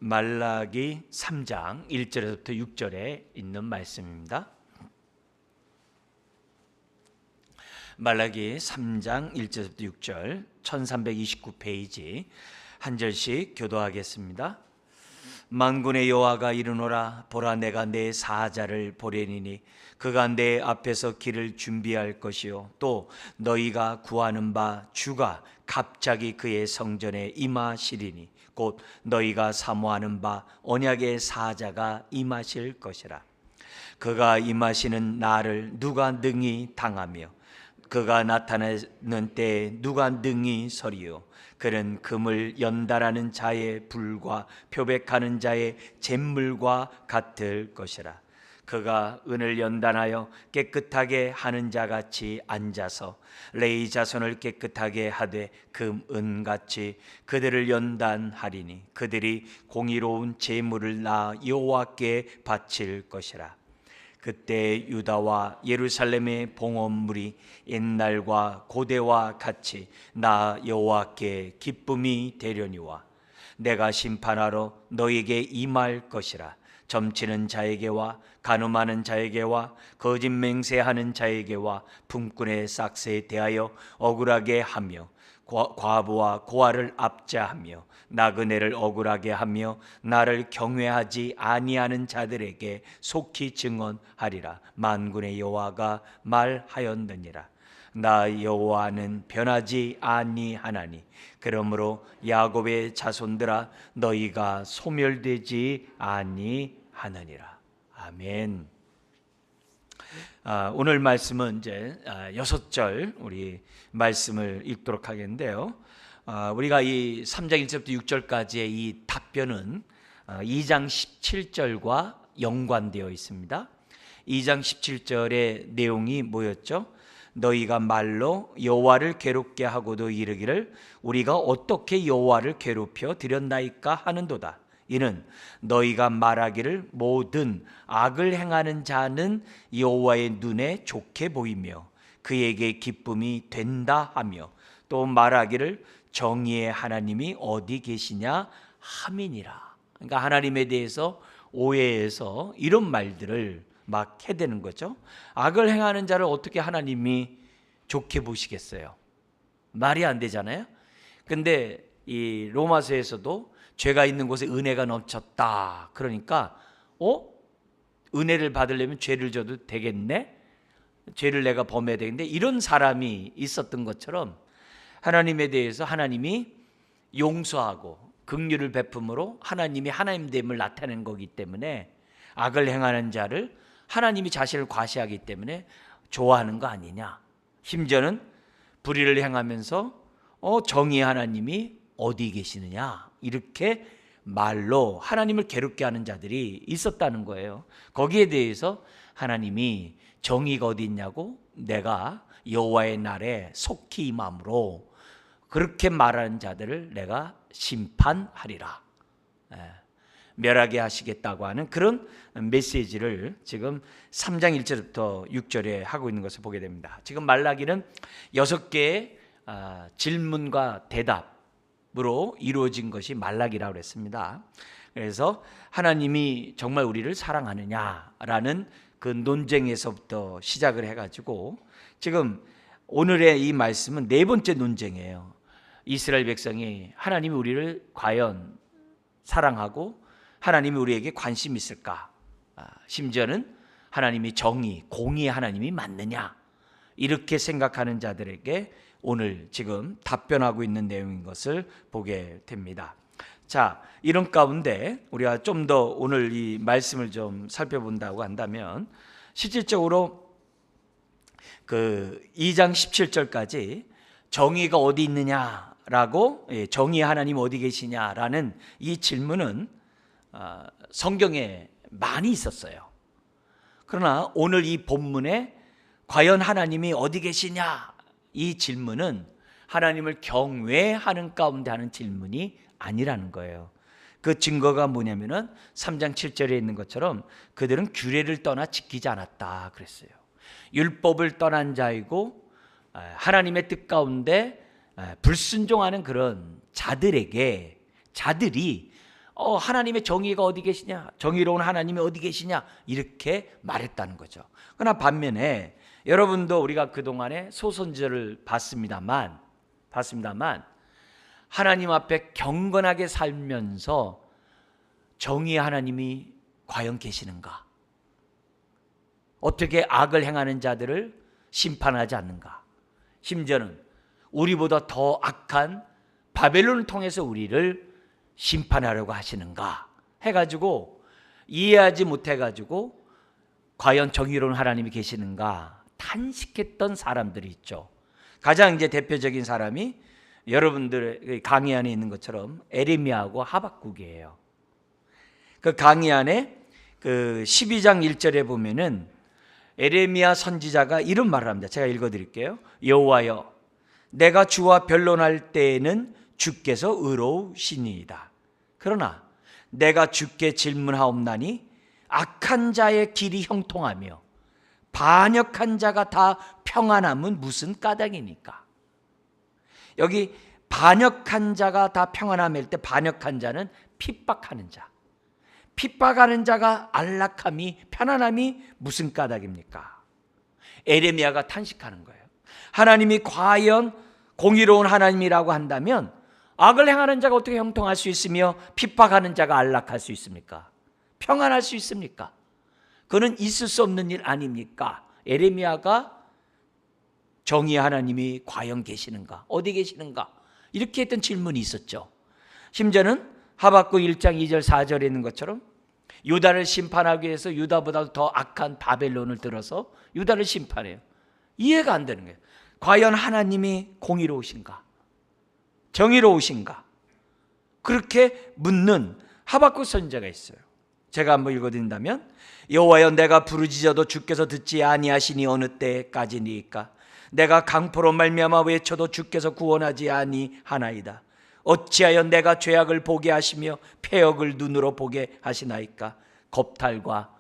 말라기 3장 1절에서부터 6절에 있는 말씀입니다. 말라기 3장 1절에서부터 6절 1329페이지 한 절씩 교도하겠습니다. 만군의 여호와가 이르노라, 보라, 내가 내 사자를 보내리니 그가 내 앞에서 길을 준비할 것이요 또 너희가 구하는 바 주가 갑자기 그의 성전에 임하시리니 곧 너희가 사모하는 바 언약의 사자가 임하실 것이라. 그가 임하시는 날을 누가 능히 당하며 그가 나타나는 때에 누가 능히 서리요. 그는 금을 연달하는 자의 불과 표백하는 자의 잿물과 같을 것이라. 그가 은을 연단하여 깨끗하게 하는 자같이 앉아서 레위 자손을 깨끗하게 하되 금 은같이 그들을 연단하리니 그들이 공의로운 제물을 나 여호와께 바칠 것이라. 그때 유다와 예루살렘의 봉헌물이 옛날과 고대와 같이 나 여호와께 기쁨이 되려니와 내가 심판하러 너에게 임할 것이라. 점치는 자에게와 간음하는 자에게와 거짓 맹세하는 자에게와 품꾼의 싹스에 대하여 억울하게 하며 과부와 고아를 압제하며 나그네를 억울하게 하며 나를 경외하지 아니하는 자들에게 속히 증언하리라. 만군의 여호와가 말하였느니라. 나 여호와는 변하지 아니하나니 그러므로 야곱의 자손들아 너희가 소멸되지 아니하느니라. 아멘. 오늘 말씀은 이제 6절 우리 말씀을 읽도록 하겠는데요. 우리가 이 3장 1절부터 6절까지의 이 답변은 2장 17절과 연관되어 있습니다. 2장 17절의 내용이 뭐였죠? 너희가 말로 여호와를 괴롭게 하고도 이르기를 우리가 어떻게 여호와를 괴롭혀 드렸나이까 하는도다. 이는 너희가 말하기를 모든 악을 행하는 자는 여호와의 눈에 좋게 보이며 그에게 기쁨이 된다 하며 또 말하기를 정의의 하나님이 어디 계시냐 함이니라. 그러니까 하나님에 대해서 오해해서 이런 말들을 막 해대는 거죠. 악을 행하는 자를 어떻게 하나님이 좋게 보시겠어요? 말이 안 되잖아요. 근데 이 로마서에서도 죄가 있는 곳에 은혜가 넘쳤다. 그러니까 은혜를 받으려면 죄를 져도 되겠네? 죄를 내가 범해야 되겠네? 이런 사람이 있었던 것처럼 하나님에 대해서 하나님이 용서하고 긍휼을 베품으로 하나님이 하나님됨을 나타낸 거기 때문에 악을 행하는 자를 하나님이 자신을 과시하기 때문에 좋아하는 거 아니냐. 심지어는 불의를 행하면서 정의의 하나님이 어디 계시느냐 이렇게 말로 하나님을 괴롭게 하는 자들이 있었다는 거예요. 거기에 대해서 하나님이 정의가 어디 있냐고 내가 여호와의 날에 속히 임함으로 그렇게 말하는 자들을 내가 심판하리라. 멸하게 하시겠다고 하는 그런 메시지를 지금 3장 1절부터 6절에 하고 있는 것을 보게 됩니다. 지금 말라기는 6개의 질문과 대답으로 이루어진 것이 말라기라고 했습니다. 그래서 하나님이 정말 우리를 사랑하느냐라는 그 논쟁에서부터 시작을 해가지고 지금 오늘의 이 말씀은 네 번째 논쟁이에요. 이스라엘 백성이 하나님이 우리를 과연 사랑하고 하나님이 우리에게 관심 있을까? 심지어는 하나님이 정의, 공의의 하나님이 맞느냐? 이렇게 생각하는 자들에게 오늘 지금 답변하고 있는 내용인 것을 보게 됩니다. 자, 이런 가운데 우리가 좀 더 오늘 이 말씀을 좀 살펴본다고 한다면 실질적으로 그 2장 17절까지 정의가 어디 있느냐라고 정의의 하나님 어디 계시냐라는 이 질문은 성경에 많이 있었어요. 그러나 오늘 이 본문에 과연 하나님이 어디 계시냐 이 질문은 하나님을 경외하는 가운데 하는 질문이 아니라는 거예요. 그 증거가 뭐냐면은 3장 7절에 있는 것처럼 그들은 규례를 떠나 지키지 않았다 그랬어요. 율법을 떠난 자이고 하나님의 뜻 가운데 불순종하는 그런 자들이 하나님의 정의가 어디 계시냐, 정의로운 하나님이 어디 계시냐, 이렇게 말했다는 거죠. 그러나 반면에 여러분도 우리가 그동안에 소선지자를 봤습니다만 하나님 앞에 경건하게 살면서 정의의 하나님이 과연 계시는가? 어떻게 악을 행하는 자들을 심판하지 않는가? 심지어는 우리보다 더 악한 바벨론을 통해서 우리를 심판하려고 하시는가 해가지고 이해하지 못해가지고 과연 정의로운 하나님이 계시는가 탄식했던 사람들이 있죠. 가장 이제 대표적인 사람이 여러분들의 강의 안에 있는 것처럼 에레미야하고 하박국이에요. 그 강의 안에 그 12장 1절에 보면은 에레미야 선지자가 이런 말을 합니다. 제가 읽어드릴게요. 여호와여, 내가 주와 변론할 때에는 주께서 의로우시니이다. 그러나 내가 주께 질문하옵나니 악한 자의 길이 형통하며 반역한 자가 다 평안함은 무슨 까닭이니까? 여기 반역한 자가 다 평안함일 때 반역한 자는 핍박하는 자, 핍박하는 자가 안락함이 편안함이 무슨 까닭입니까? 에레미야가 탄식하는 거예요. 하나님이 과연 공의로운 하나님이라고 한다면 악을 행하는 자가 어떻게 형통할 수 있으며 핍박하는 자가 안락할 수 있습니까? 평안할 수 있습니까? 그는 있을 수 없는 일 아닙니까? 에레미야가 정의의 하나님이 과연 계시는가? 어디 계시는가? 이렇게 했던 질문이 있었죠. 심지어는 하박국 1장 2절 4절에 있는 것처럼 유다를 심판하기 위해서 유다보다 더 악한 바벨론을 들어서 유다를 심판해요. 이해가 안 되는 거예요. 과연 하나님이 공의로우신가? 정의로우신가? 그렇게 묻는 하박국 선지자가 있어요. 제가 한번 읽어드린다면 여호와여, 내가 부르짖어도 주께서 듣지 아니하시니 어느 때까지니까? 내가 강포로 말미암아 외쳐도 주께서 구원하지 아니하나이다. 어찌하여 내가 죄악을 보게 하시며 패역을 눈으로 보게 하시나이까? 겁탈과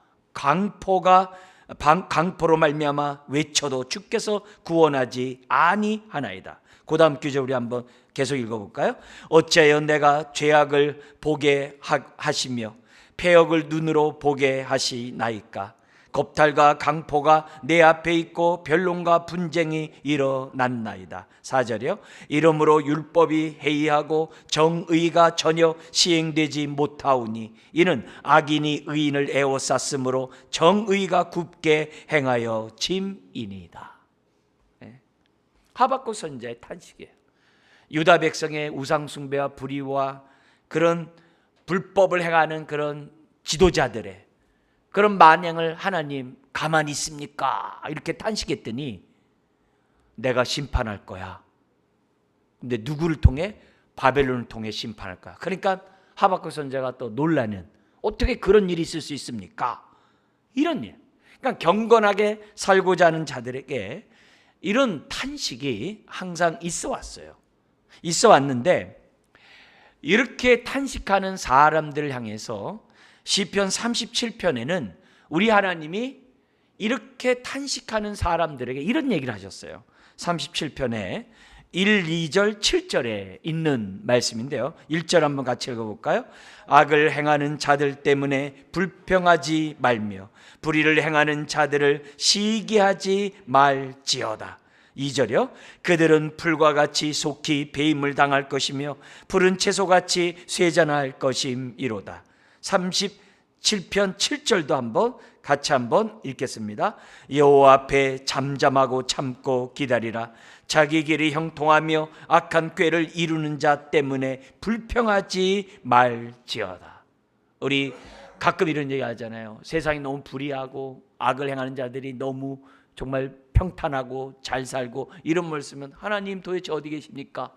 강포로 말미암아 외쳐도 주께서 구원하지 아니하나이다. 그 다음 구절 우리 한번 계속 읽어볼까요? 어찌하여 내가 죄악을 보게 하시며 패역을 눈으로 보게 하시나이까? 겁탈과 강포가 내 앞에 있고 변론과 분쟁이 일어났나이다. 4절이요. 이러므로 율법이 해이하고 정의가 전혀 시행되지 못하오니 이는 악인이 의인을 에워쌌으므로 정의가 굽게 행하여 짐이니이다. 하박국 선지자의 탄식이에요. 유다 백성의 우상 숭배와 불의와 그런 불법을 행하는 그런 지도자들의 그런 만행을 하나님 가만히 있습니까? 이렇게 탄식했더니 내가 심판할 거야. 근데 누구를 통해? 바벨론을 통해 심판할 거야. 그러니까 하박국 선지자가 또 놀라는, 어떻게 그런 일이 있을 수 있습니까? 이런 일. 그러니까 경건하게 살고자 하는 자들에게 이런 탄식이 항상 있어 왔어요. 있어 왔는데 이렇게 탄식하는 사람들을 향해서 시편 37편에는 우리 하나님이 이렇게 탄식하는 사람들에게 이런 얘기를 하셨어요. 37편에 1, 2절, 7절에 있는 말씀인데요. 1절 한번 같이 읽어볼까요? 악을 행하는 자들 때문에 불평하지 말며 불의를 행하는 자들을 시기하지 말지어다. 2절이요. 그들은 풀과 같이 속히 배임을 당할 것이며 푸른 채소같이 쇠잔할 것임이로다. 37편 7절도 같이 한번 읽겠습니다. 여호와 앞에 잠잠하고 참고 기다리라. 자기 길이 형통하며 악한 꾀를 이루는 자 때문에 불평하지 말지어다. 우리 가끔 이런 얘기 하잖아요. 세상이 너무 불의하고 악을 행하는 자들이 너무 정말 평탄하고 잘 살고 이런 말 쓰면 하나님 도대체 어디 계십니까?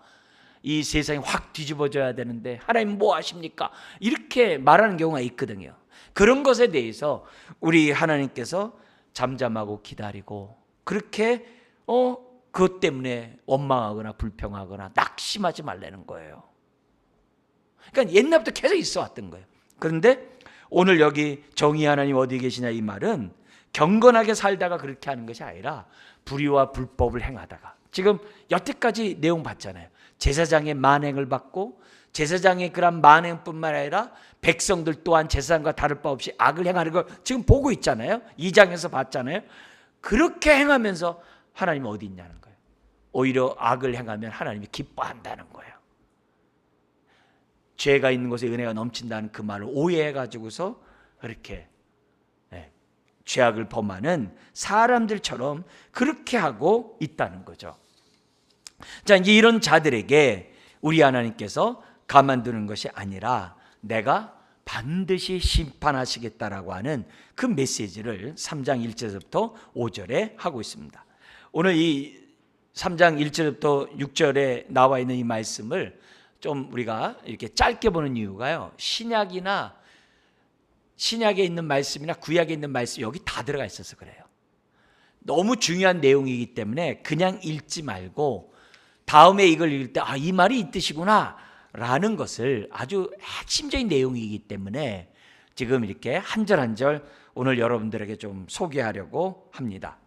이 세상이 확 뒤집어져야 되는데 하나님 뭐 하십니까? 이렇게 말하는 경우가 있거든요. 그런 것에 대해서 우리 하나님께서 잠잠하고 기다리고 그렇게 그것 때문에 원망하거나 불평하거나 낙심하지 말라는 거예요. 그러니까 옛날부터 계속 있어 왔던 거예요. 그런데 오늘 여기 정의 하나님 어디 계시냐 이 말은 경건하게 살다가 그렇게 하는 것이 아니라 불의와 불법을 행하다가, 지금 여태까지 내용 봤잖아요. 제사장의 만행을 받고 제사장의 그런 만행뿐만 아니라 백성들 또한 제사장과 다를 바 없이 악을 행하는 걸 지금 보고 있잖아요. 2장에서 봤잖아요. 그렇게 행하면서 하나님이 어디 있냐는 거예요. 오히려 악을 행하면 하나님이 기뻐한다는 거예요. 죄가 있는 곳에 은혜가 넘친다는 그 말을 오해해가지고서 그렇게 죄악을 범하는 사람들처럼 그렇게 하고 있다는 거죠. 자, 이제 이런 자들에게 우리 하나님께서 가만두는 것이 아니라 내가 반드시 심판하시겠다라고 하는 그 메시지를 3장 1절부터 5절에 하고 있습니다. 오늘 이 3장 1절부터 6절에 나와 있는 이 말씀을 좀 우리가 이렇게 짧게 보는 이유가요, 신약에 있는 말씀이나 구약에 있는 말씀 여기 다 들어가 있어서 그래요. 너무 중요한 내용이기 때문에 그냥 읽지 말고 다음에 이걸 읽을 때 이 말이 이 뜻이구나 라는 것을, 아주 핵심적인 내용이기 때문에 지금 이렇게 한 절 한 절 오늘 여러분들에게 좀 소개하려고 합니다.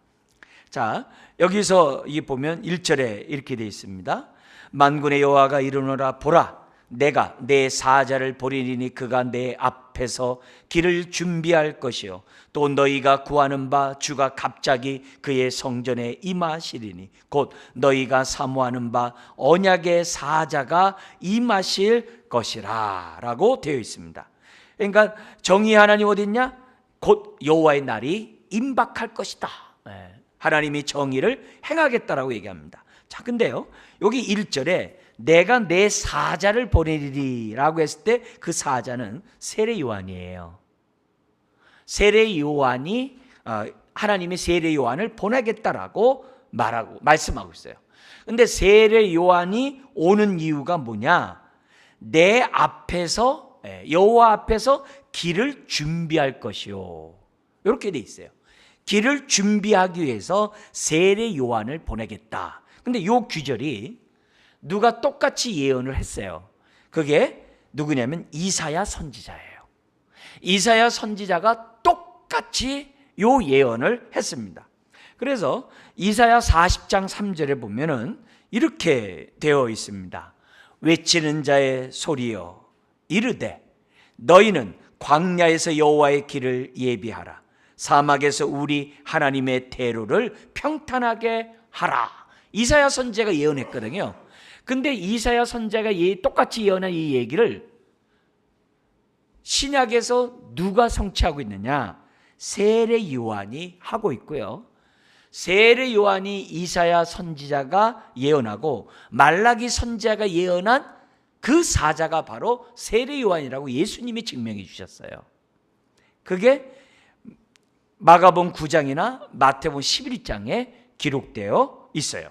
자, 여기서 이 보면 1절에 이렇게 되어 있습니다. 만군의 여호와가 이르노라, 보라, 내가 내 사자를 보리니 그가 내 앞에서 길을 준비할 것이요 또 너희가 구하는 바 주가 갑자기 그의 성전에 임하시리니 곧 너희가 사모하는 바 언약의 사자가 임하실 것이라 라고 되어 있습니다. 그러니까 정의의 하나님 어디 있냐? 곧 여호와의 날이 임박할 것이다. 하나님이 정의를 행하겠다라고 얘기합니다. 자, 근데요, 여기 1절에 내가 내 사자를 보내리라고 했을 때 그 사자는 세례 요한이에요. 세례 요한이 하나님이 세례 요한을 보내겠다라고 말씀하고 있어요. 근데 세례 요한이 오는 이유가 뭐냐? 내 앞에서, 여호와 앞에서 길을 준비할 것이요, 이렇게 돼 있어요. 길을 준비하기 위해서 세례 요한을 보내겠다. 근데 이 규절이 누가 똑같이 예언을 했어요. 그게 누구냐면 이사야 선지자예요. 이사야 선지자가 똑같이 이 예언을 했습니다. 그래서 이사야 40장 3절에 보면은 이렇게 되어 있습니다. 외치는 자의 소리여 이르되 너희는 광야에서 여호와의 길을 예비하라. 사막에서 우리 하나님의 대로를 평탄하게 하라. 이사야 선지자가 예언했거든요. 근데 이사야 선지자가 똑같이 예언한 이 얘기를 신약에서 누가 성취하고 있느냐? 세례 요한이 하고 있고요. 세례 요한이 이사야 선지자가 예언하고 말라기 선지자가 예언한 그 사자가 바로 세례 요한이라고 예수님이 증명해 주셨어요. 그게 마가복음 9장이나 마태복음 11장에 기록되어 있어요.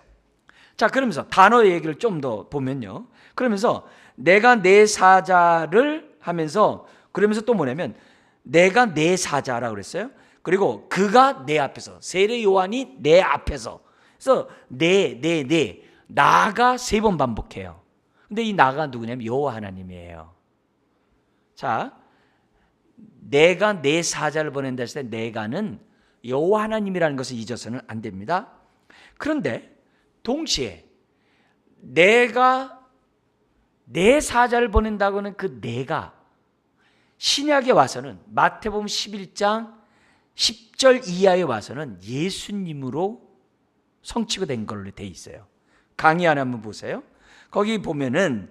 자, 그러면서 단어 얘기를 좀 더 보면요, 그러면서 내가 내 사자를 하면서, 그러면서 또 뭐냐면 내가 내 사자라고 그랬어요. 그리고 그가 내 앞에서, 세례 요한이 내 앞에서, 그래서 나가 3번 반복해요. 근데 이 나가 누구냐면 여호와 하나님이에요. 자, 내가 내 사자를 보낸다 했을 때 내가는 여호와 하나님이라는 것을 잊어서는 안 됩니다. 그런데 동시에 내가 내 사자를 보낸다고는 그 내가 신약에 와서는 마태복음 11장 10절 이하에 와서는 예수님으로 성취가 된 걸로 돼 있어요. 강의 하나 한번 보세요. 거기 보면은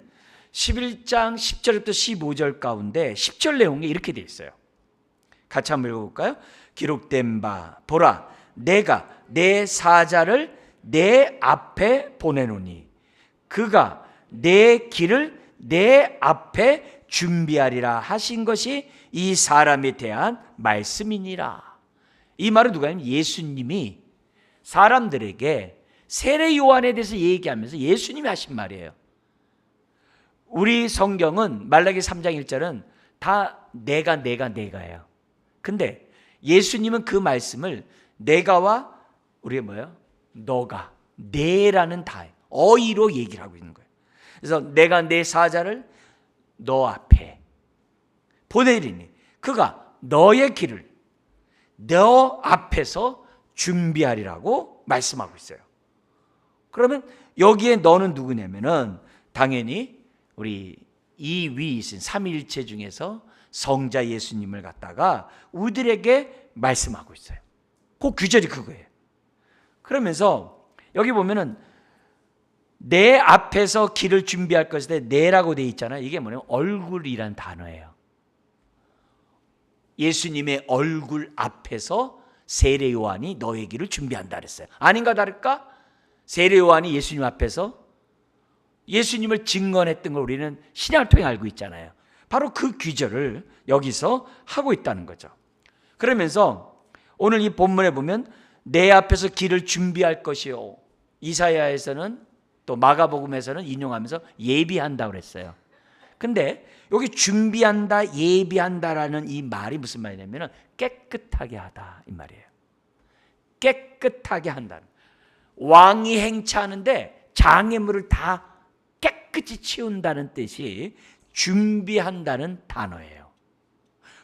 11장 10절부터 15절 가운데 10절 내용이 이렇게 돼 있어요. 같이 한번 읽어볼까요? 기록된 바 보라, 내가 내 사자를 내 앞에 보내노니 그가 내 길을 내 앞에 준비하리라 하신 것이 이 사람에 대한 말씀이니라. 이 말은 누가 하냐면 예수님이 사람들에게 세례 요한에 대해서 얘기하면서 예수님이 하신 말이에요. 우리 성경은 말라기 3장 1절은 다 내가예요. 근데 예수님은 그 말씀을 내가와 우리가 뭐예요? 너가, 내라는 어휘로 얘기를 하고 있는 거예요. 그래서 내가 내 사자를 너 앞에 보내리니 그가 너의 길을 너 앞에서 준비하리라고 말씀하고 있어요. 그러면 여기에 너는 누구냐면은 당연히 우리 이 위이신 삼위일체 중에서 성자 예수님을 갖다가 우리들에게 말씀하고 있어요. 그 규절이 그거예요. 그러면서 여기 보면은 내 앞에서 길을 준비할 것에 내라고 되어 있잖아요. 이게 뭐냐면 얼굴이란 단어예요. 예수님의 얼굴 앞에서 세례 요한이 너의 길을 준비한다 그랬어요. 아닌가 다를까? 세례 요한이 예수님 앞에서 예수님을 증언했던 걸 우리는 신약을 통해 알고 있잖아요. 바로 그 귀절을 여기서 하고 있다는 거죠. 그러면서 오늘 이 본문에 보면 내 앞에서 길을 준비할 것이요. 이사야에서는 또 마가복음에서는 인용하면서 예비한다고 그랬어요. 근데 여기 준비한다, 예비한다라는 이 말이 무슨 말이냐면 깨끗하게 하다 이 말이에요. 깨끗하게 한다는. 왕이 행차하는데 장애물을 다 깨끗이 치운다는 뜻이 준비한다는 단어예요.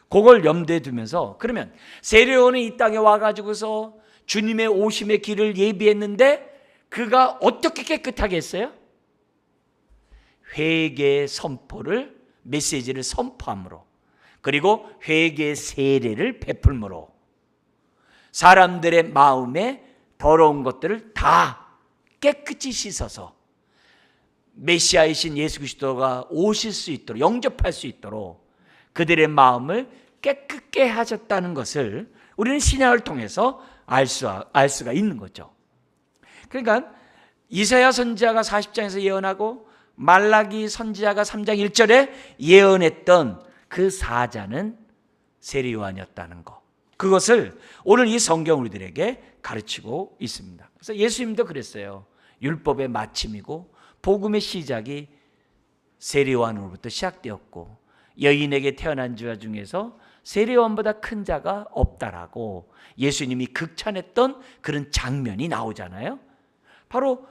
그걸 염두에 두면서 그러면 세례요한이 이 땅에 와가지고서 주님의 오심의 길을 예비했는데 그가 어떻게 깨끗하게 했어요? 회개의 선포를, 메시지를 선포함으로, 그리고 회개의 세례를 베풀므로 사람들의 마음에 더러운 것들을 다 깨끗이 씻어서 메시아이신 예수 그리스도가 오실 수 있도록, 영접할 수 있도록 그들의 마음을 깨끗게 하셨다는 것을 우리는 신약을 통해서 알 수가 있는 거죠. 그러니까 이사야 선지자가 40장에서 예언하고 말라기 선지자가 3장 1절에 예언했던 그 사자는 세례 요한이었다는 것, 그것을 오늘 이 성경 우리들에게 가르치고 있습니다. 그래서 예수님도 그랬어요. 율법의 마침이고 복음의 시작이 세례 요한으로부터 시작되었고 여인에게 태어난 자 중에서 세례 요한보다 큰 자가 없다라고 예수님이 극찬했던 그런 장면이 나오잖아요. 바로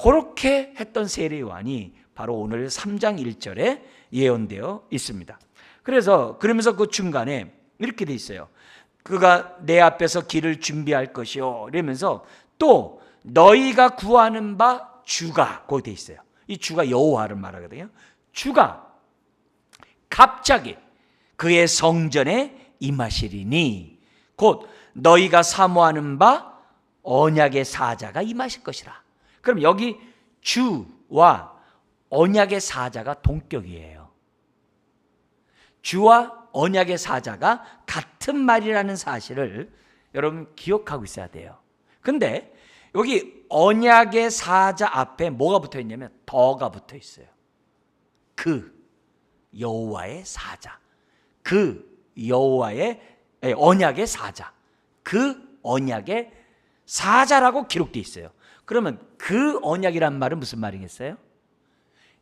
그렇게 했던 세례 요한이 바로 오늘 3장 1절에 예언되어 있습니다. 그러면서 그 중간에 이렇게 돼 있어요. 그가 내 앞에서 길을 준비할 것이요. 이러면서 또 너희가 구하는 바 주가 거기 돼 있어요. 이 주가 여호와를 말하거든요. 주가 갑자기 그의 성전에 임하시리니 곧 너희가 사모하는 바 언약의 사자가 임하실 것이라. 그럼 여기 주와 언약의 사자가 동격이에요. 주와 언약의 사자가 같은 말이라는 사실을 여러분 기억하고 있어야 돼요. 근데 여기 언약의 사자 앞에 뭐가 붙어 있냐면 더가 붙어 있어요. 그 여호와의 사자, 그 여호와의 언약의 사자, 그 언약의 사자라고 기록되어 있어요. 그러면 그 언약이란 말은 무슨 말이겠어요?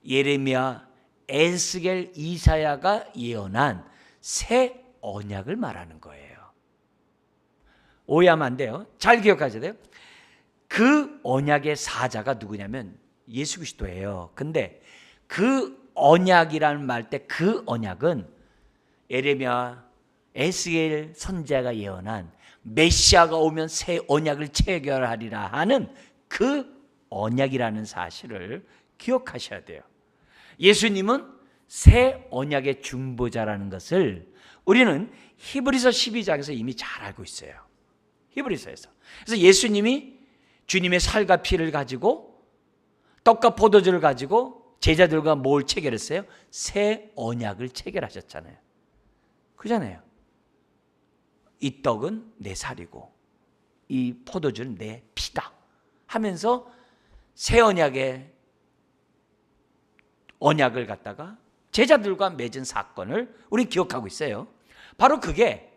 예레미야, 에스겔, 이사야가 예언한 새 언약을 말하는 거예요. 오해하면 안 돼요. 잘 기억하셔야 돼요. 그 언약의 사자가 누구냐면 예수 그리스도예요. 근데 그 언약이라는 말 때 그 언약은 예레미야, 에스겔 선지자가 예언한 메시아가 오면 새 언약을 체결하리라 하는 그 언약이라는 사실을 기억하셔야 돼요. 예수님은 새 언약의 중보자라는 것을 우리는 히브리서 12장에서 이미 잘 알고 있어요. 히브리서에서. 그래서 예수님이 주님의 살과 피를 가지고 떡과 포도주를 가지고 제자들과 뭘 체결했어요? 새 언약을 체결하셨잖아요. 그잖아요. 이 떡은 내 살이고 이 포도주는 내 피다 하면서 새 언약의 언약을 갖다가 제자들과 맺은 사건을 우리 기억하고 있어요. 바로 그게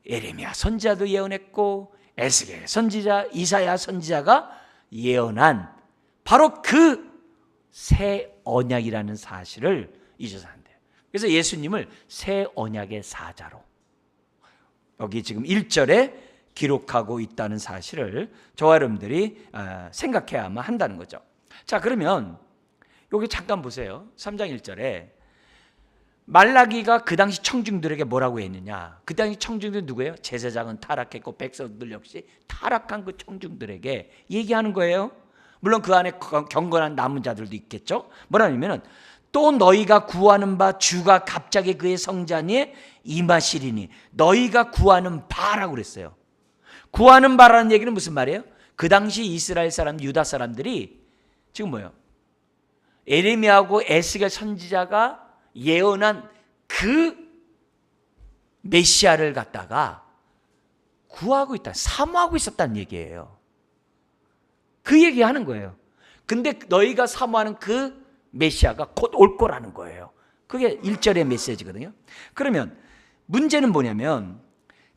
예레미야 선지자도 예언했고 에스겔 선지자, 이사야 선지자가 예언한 바로 그 새 언약이라는 사실을 잊어서 안 돼요. 그래서 예수님을 새 언약의 사자로 여기 지금 1절에 기록하고 있다는 사실을 저와 여러분들이 생각해야만 한다는 거죠. 자, 그러면 여기 잠깐 보세요. 3장 1절에 말라기가 그 당시 청중들에게 뭐라고 했느냐. 그 당시 청중들은 누구예요? 제사장은 타락했고 백성들 역시 타락한 그 청중들에게 얘기하는 거예요. 물론 그 안에 경건한 남은 자들도 있겠죠. 뭐라냐면 또 너희가 구하는 바 주가 갑자기 그의 성전에 임하시리니. 너희가 구하는 바라고 그랬어요. 구하는 바라는 얘기는 무슨 말이에요? 그 당시 이스라엘 사람, 유다 사람들이 지금 뭐예요? 에레미야하고 에스겔 선지자가 예언한 그 메시아를 갖다가 구하고 있다, 사모하고 있었다는 얘기예요. 그 얘기하는 거예요. 근데 너희가 사모하는 그 메시아가 곧 올 거라는 거예요. 그게 1절의 메시지거든요. 그러면 문제는 뭐냐면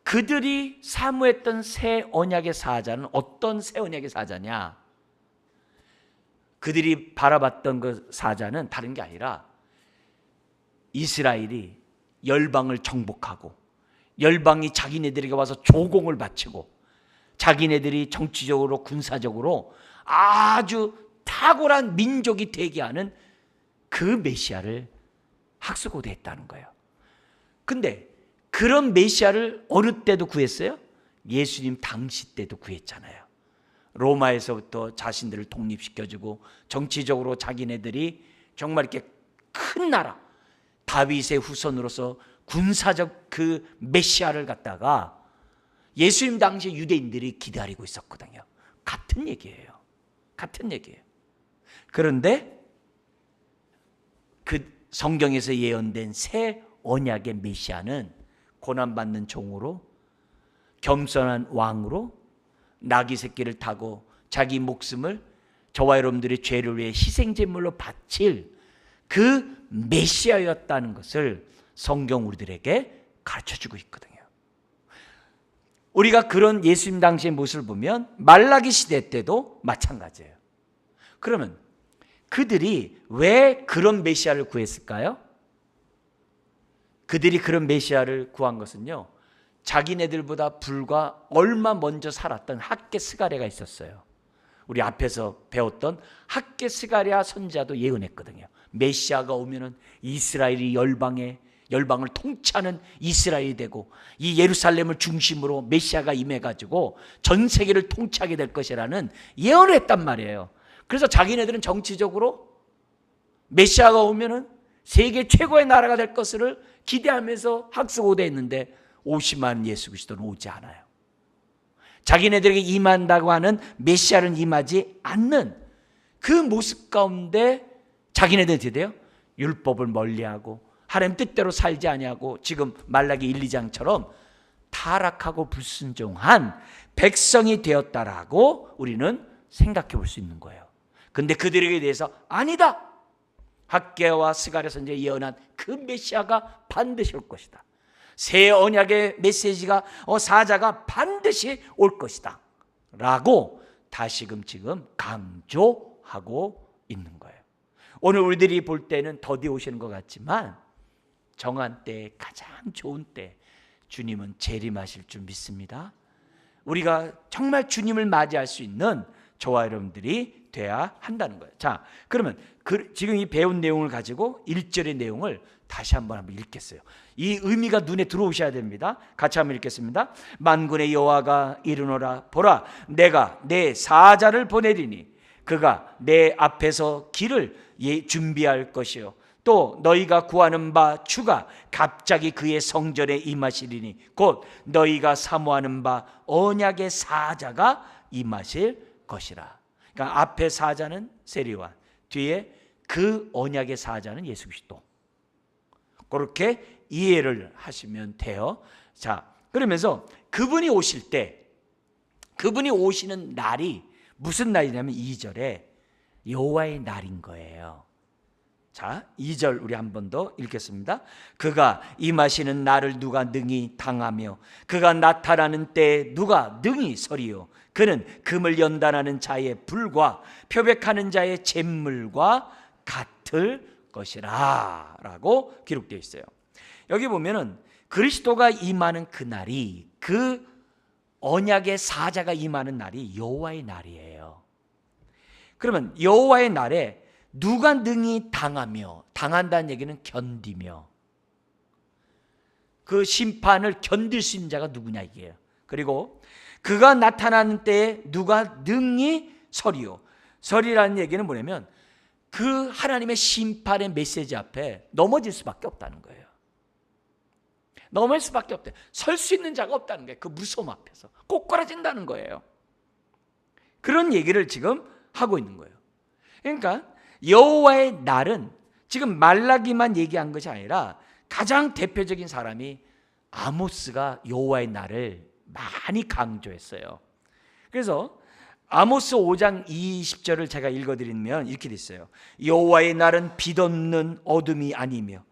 그들이 사모했던 새 언약의 사자는 어떤 새 언약의 사자냐? 그들이 바라봤던 그 사자는 다른 게 아니라 이스라엘이 열방을 정복하고 열방이 자기네들에게 와서 조공을 바치고 자기네들이 정치적으로 군사적으로 아주 탁월한 민족이 되게 하는 그 메시아를 학수고대했다는 거예요. 근데 그런 메시아를 어느 때도 구했어요? 예수님 당시 때도 구했잖아요. 로마에서부터 자신들을 독립시켜주고 정치적으로 자기네들이 정말 이렇게 큰 나라 다윗의 후손으로서 군사적 그 메시아를 갖다가 예수님 당시 유대인들이 기다리고 있었거든요. 같은 얘기예요. 같은 얘기예요. 그런데 그 성경에서 예언된 새 언약의 메시아는 고난받는 종으로 겸손한 왕으로 나귀 새끼를 타고 자기 목숨을 저와 여러분들의 죄를 위해 희생제물로 바칠 그 메시아였다는 것을 성경 우리들에게 가르쳐주고 있거든요. 우리가 그런 예수님 당시의 모습을 보면 말라기 시대 때도 마찬가지예요. 그러면 그들이 왜 그런 메시아를 구했을까요? 그들이 그런 메시아를 구한 것은요, 자기네들보다 불과 얼마 먼저 살았던 학개 스가랴가 있었어요. 우리 앞에서 배웠던 학개 스가랴 선지자도 예언했거든요. 메시아가 오면은 이스라엘이 열방을 통치하는 이스라엘이 되고 이 예루살렘을 중심으로 메시아가 임해가지고 전 세계를 통치하게 될 것이라는 예언을 했단 말이에요. 그래서 자기네들은 정치적으로 메시아가 오면은 세계 최고의 나라가 될 것을 기대하면서 학수고대했는데 오시만 예수 그리스도는 오지 않아요. 자기네들에게 임한다고 하는 메시아는 임하지 않는 그 모습 가운데 자기네들이 어떻게 돼요? 율법을 멀리하고 하나님 뜻대로 살지 아니하고 지금 말라기 1, 2장처럼 타락하고 불순종한 백성이 되었다라고 우리는 생각해 볼 수 있는 거예요. 근데 그들에게 대해서 아니다. 학개와 스가랴 선지자가 예언한 그 메시아가 반드시 올 것이다. 새 언약의 메시지가 사자가 반드시 올 것이다 라고 다시금 지금 강조하고 있는 거예요. 오늘 우리들이 볼 때는 더디 오시는 것 같지만 정한 때, 가장 좋은 때 주님은 재림하실 줄 믿습니다. 우리가 정말 주님을 맞이할 수 있는 저와 여러분들이 돼야 한다는 거예요. 자, 그러면 지금 이 배운 내용을 가지고 1절의 내용을 다시 한번 읽겠어요. 이 의미가 눈에 들어오셔야 됩니다. 같이 한번 읽겠습니다. 만군의 여호와가 이르노라. 보라, 내가 내 사자를 보내리니 그가 내 앞에서 길을 준비할 것이요 또 너희가 구하는 바 주가 갑자기 그의 성전에 임하시리니 곧 너희가 사모하는 바 언약의 사자가 임하실 것이라. 그러니까 앞에 사자는 세리와 뒤에 그 언약의 사자는 예수 그리스도. 그렇게 이해를 하시면 돼요. 자, 그러면서 그분이 오실 때, 그분이 오시는 날이 무슨 날이냐면 2절에 여호와의 날인 거예요. 자, 2절 우리 한 번 더 읽겠습니다. 그가 임하시는 날을 누가 능히 당하며 그가 나타나는 때에 누가 능히 서리요. 그는 금을 연단하는 자의 불과 표백하는 자의 잿물과 같을 것이라 라고 기록되어 있어요. 여기 보면은 그리스도가 임하는 그 날이, 그 언약의 사자가 임하는 날이 여호와의 날이에요. 그러면 여호와의 날에 누가 능히 당하며, 당한다는 얘기는 견디며, 그 심판을 견딜 수 있는 자가 누구냐 이게요. 그리고 그가 나타나는 때에 누가 능히 서리요. 서리라는 얘기는 뭐냐면 그 하나님의 심판의 메시지 앞에 넘어질 수밖에 없다는 거예요. 넘어질 수밖에 없대. 설 수 있는 자가 없다는 거예요. 그 무서움 앞에서 꼬꾸라진다는 거예요. 그런 얘기를 지금 하고 있는 거예요. 그러니까 여호와의 날은 지금 말라기만 얘기한 것이 아니라 가장 대표적인 사람이 아모스가 여호와의 날을 많이 강조했어요. 그래서 아모스 5장 20절을 제가 읽어드리면 이렇게 돼 있어요. 여호와의 날은 빛없는 어둠이 아니며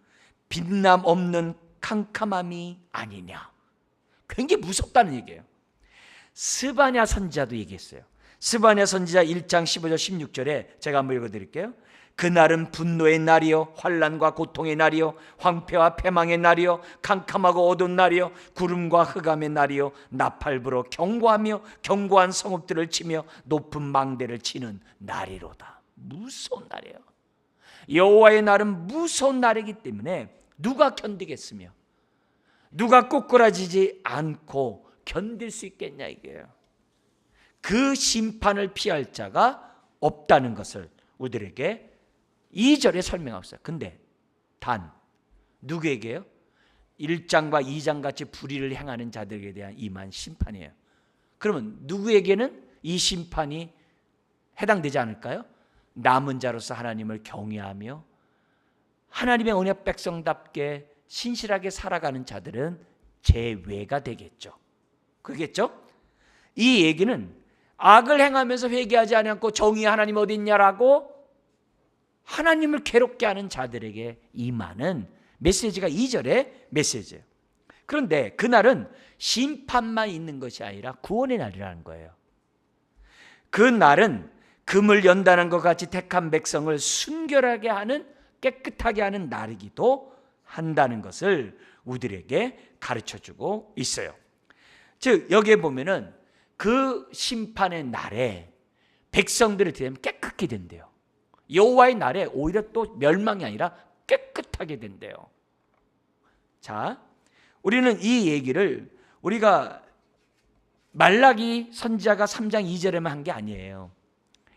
빛남 없는 캄캄함이 아니냐. 굉장히 무섭다는 얘기예요. 스바냐 선지자도 얘기했어요. 스바냐 선지자 1장 15절 16절에 제가 한번 읽어드릴게요. 그날은 분노의 날이요 환난과 고통의 날이요 황폐와 패망의 날이요 캄캄하고 어두운 날이요 구름과 흑암의 날이요 나팔불어 경고하며 견고한 성읍들을 치며 높은 망대를 치는 날이로다. 무서운 날이에요. 여호와의 날은 무서운 날이기 때문에 누가 견디겠으며 누가 꼬꾸라지지 않고 견딜 수 있겠냐 이게요. 그 심판을 피할 자가 없다는 것을 우리들에게 2절에 설명하고 있어요. 근데 단 누구에게요? 1장과 2장 같이 불의를 행하는 자들에 대한 임한 심판이에요. 그러면 누구에게는 이 심판이 해당되지 않을까요? 남은 자로서 하나님을 경외하며 하나님의 언약 백성답게 신실하게 살아가는 자들은 제외가 되겠죠. 그겠죠? 이 얘기는 악을 행하면서 회개하지 않고 정의의 하나님 어디 있냐라고 하나님을 괴롭게 하는 자들에게 임하는 메시지가 2절의 메시지예요. 그런데 그날은 심판만 있는 것이 아니라 구원의 날이라는 거예요. 그 날은 금을 연단한 것 같이 택한 백성을 순결하게 하는, 깨끗하게 하는 날이기도 한다는 것을 우리들에게 가르쳐주고 있어요. 즉 여기에 보면은 그 심판의 날에 백성들을 되면 깨끗게 된대요. 여호와의 날에 오히려 또 멸망이 아니라 깨끗하게 된대요. 자, 우리는 이 얘기를 우리가 말라기 선지자가 3장 2절에만 한 게 아니에요.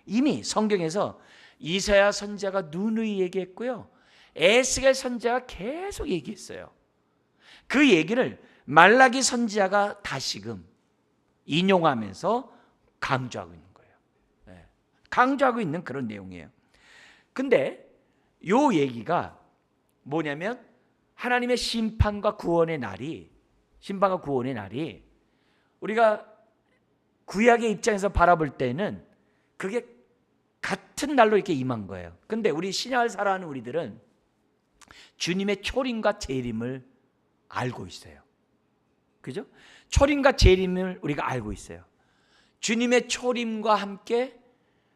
이미 성경에서 이사야 선지자가 누누이 얘기했고요. 에스겔 선지자가 계속 얘기했어요. 그 얘기를 말라기 선지자가 다시금 인용하면서 강조하고 있는 거예요. 강조하고 있는 그런 내용이에요. 근데 요 얘기가 뭐냐면 하나님의 심판과 구원의 날이 우리가 구약의 입장에서 바라볼 때는 그게 같은 날로 이렇게 임한 거예요. 근데 우리 신약을 살아가는 우리들은 주님의 초림과 재림을 알고 있어요. 그죠? 초림과 재림을 우리가 알고 있어요. 주님의 초림과 함께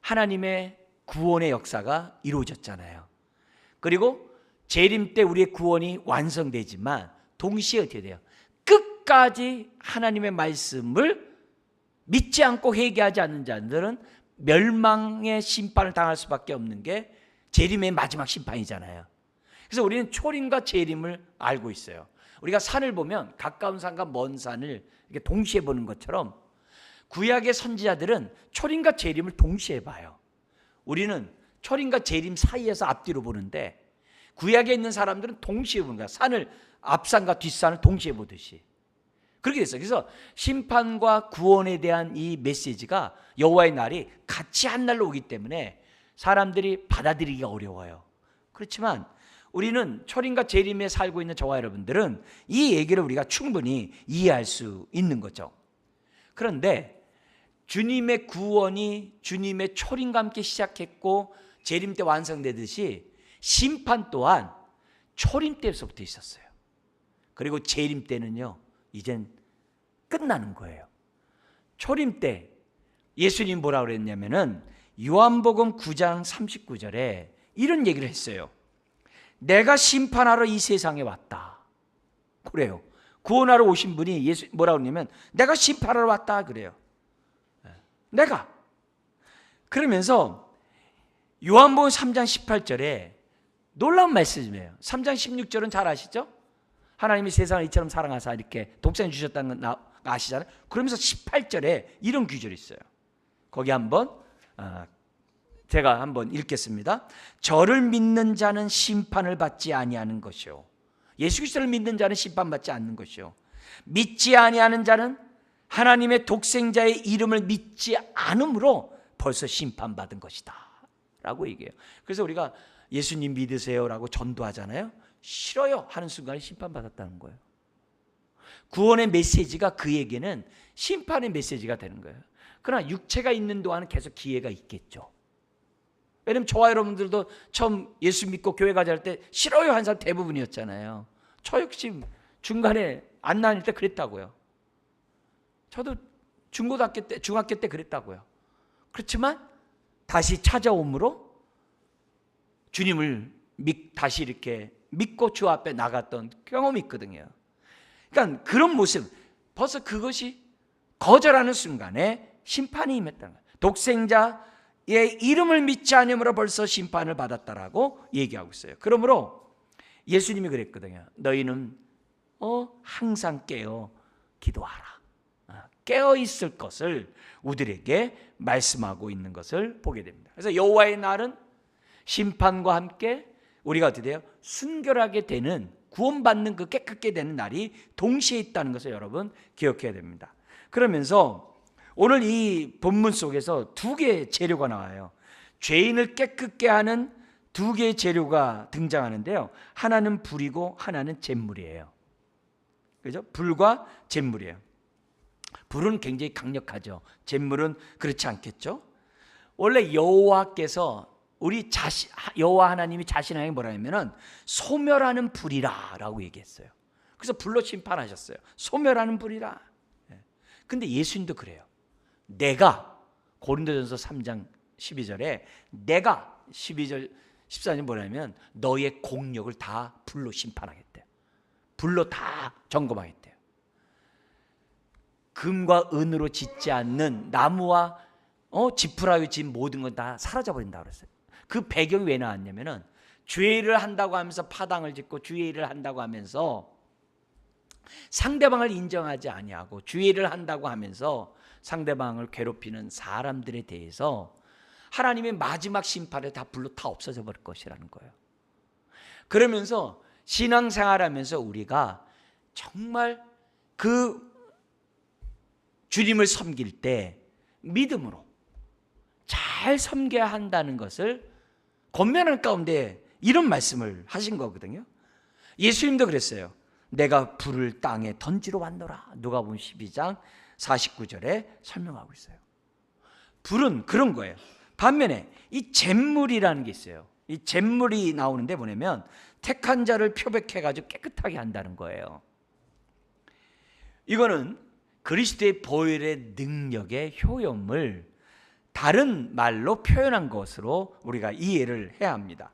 하나님의 구원의 역사가 이루어졌잖아요. 그리고 재림 때 우리의 구원이 완성되지만 동시에 어떻게 돼요? 끝까지 하나님의 말씀을 믿지 않고 회개하지 않는 자들은 멸망의 심판을 당할 수밖에 없는 게 재림의 마지막 심판이잖아요. 그래서 우리는 초림과 재림을 알고 있어요. 우리가 산을 보면 가까운 산과 먼 산을 이렇게 동시에 보는 것처럼 구약의 선지자들은 초림과 재림을 동시에 봐요. 우리는 초림과 재림 사이에서 앞뒤로 보는데 구약에 있는 사람들은 동시에 보는 거야. 산을 앞산과 뒷산을 동시에 보듯이. 그렇게 됐어요. 그래서 심판과 구원에 대한 이 메시지가 여호와의 날이 같이 한 날로 오기 때문에 사람들이 받아들이기가 어려워요. 그렇지만 우리는 초림과 재림에 살고 있는 저와 여러분들은 이 얘기를 우리가 충분히 이해할 수 있는 거죠. 그런데 주님의 구원이 주님의 초림과 함께 시작했고 재림 때 완성되듯이 심판 또한 초림 때부터 있었어요. 그리고 재림 때는요 이젠 끝나는 거예요. 초림 때 예수님 뭐라고 그랬냐면은 요한복음 9장 39절에 이런 얘기를 했어요. 내가 심판하러 이 세상에 왔다. 그래요. 구원하러 오신 분이 예수 뭐라고 그러냐면 내가 심판하러 왔다 그래요. 내가. 그러면서 요한복음 3장 18절에 놀라운 말씀이에요. 3장 16절은 잘 아시죠? 하나님이 세상을 이처럼 사랑하사 이렇게 독생을 주셨다는 거 아시잖아요. 그러면서 18절에 이런 구절이 있어요. 거기 한번 제가 한번 읽겠습니다. 저를 믿는 자는 심판을 받지 아니하는 것이요, 예수 그리스도를 믿는 자는 심판받지 않는 것이요, 믿지 아니하는 자는 하나님의 독생자의 이름을 믿지 않음으로 벌써 심판받은 것이다 라고 얘기해요. 그래서 우리가 예수님 믿으세요 라고 전도하잖아요. 싫어요 하는 순간에 심판받았다는 거예요. 구원의 메시지가 그에게는 심판의 메시지가 되는 거예요. 그러나 육체가 있는 동안은 계속 기회가 있겠죠. 왜냐면 저와 여러분들도 처음 예수 믿고 교회 가자 할 때 싫어요 한 사람 대부분이었잖아요. 저 역시 중간에 안 다닐 때 그랬다고요. 저도 중학교 때 그랬다고요. 그렇지만 다시 찾아옴으로 주님을 다시 이렇게 믿고 주 앞에 나갔던 경험이 있거든요. 그러니까 그런 모습, 벌써 그것이 거절하는 순간에 심판이 임했다는 거예요. 독생자의 이름을 믿지 않음으로 벌써 심판을 받았다라고 얘기하고 있어요. 그러므로 예수님이 그랬거든요. 너희는 항상 깨어 기도하라. 깨어 있을 것을 우리에게 말씀하고 있는 것을 보게 됩니다. 그래서 여호와의 날은 심판과 함께 우리가 어떻게 돼요? 순결하게 되는, 구원받는 그 깨끗게 되는 날이 동시에 있다는 것을 여러분 기억해야 됩니다. 그러면서 오늘 이 본문 속에서 두 개의 재료가 나와요. 죄인을 깨끗게 하는 두 개의 재료가 등장하는데요. 하나는 불이고 하나는 잿물이에요. 그죠? 불과 잿물이에요. 불은 굉장히 강력하죠. 잿물은 그렇지 않겠죠? 원래 여호와께서 여호와 하나님이 자신에게 뭐라 하면은 소멸하는 불이라라고 얘기했어요. 그래서 불로 심판하셨어요. 소멸하는 불이라. 근데 예수님도 그래요. 내가, 고린도전서 3장 12절에 내가 12절 14절 뭐냐면 너의 공력을 다 불로 심판하겠대요. 불로 다 점검하겠대요. 금과 은으로 짓지 않는 나무와 지푸라기 진 모든 건 다 사라져버린다고 그랬어요. 그 배경이 왜 나왔냐면은 죄를 한다고 하면서 파당을 짓고 죄를 한다고 하면서 상대방을 인정하지 아니하고 죄를 한다고 하면서 상대방을 괴롭히는 사람들에 대해서 하나님의 마지막 심판에 다 불로 다 없어져 버릴 것이라는 거예요. 그러면서 신앙생활하면서 우리가 정말 그 주님을 섬길 때 믿음으로 잘 섬겨야 한다는 것을 권면할 가운데 이런 말씀을 하신 거거든요. 예수님도 그랬어요. 내가 불을 땅에 던지러 왔노라. 누가복음 12장 49절에 설명하고 있어요. 불은 그런 거예요. 반면에 이 잿물이라는 게 있어요. 이 잿물이 나오는데 뭐냐면 택한 자를 표백해가지고 깨끗하게 한다는 거예요. 이거는 그리스도의 보혈의 능력의 효용을 다른 말로 표현한 것으로 우리가 이해를 해야 합니다.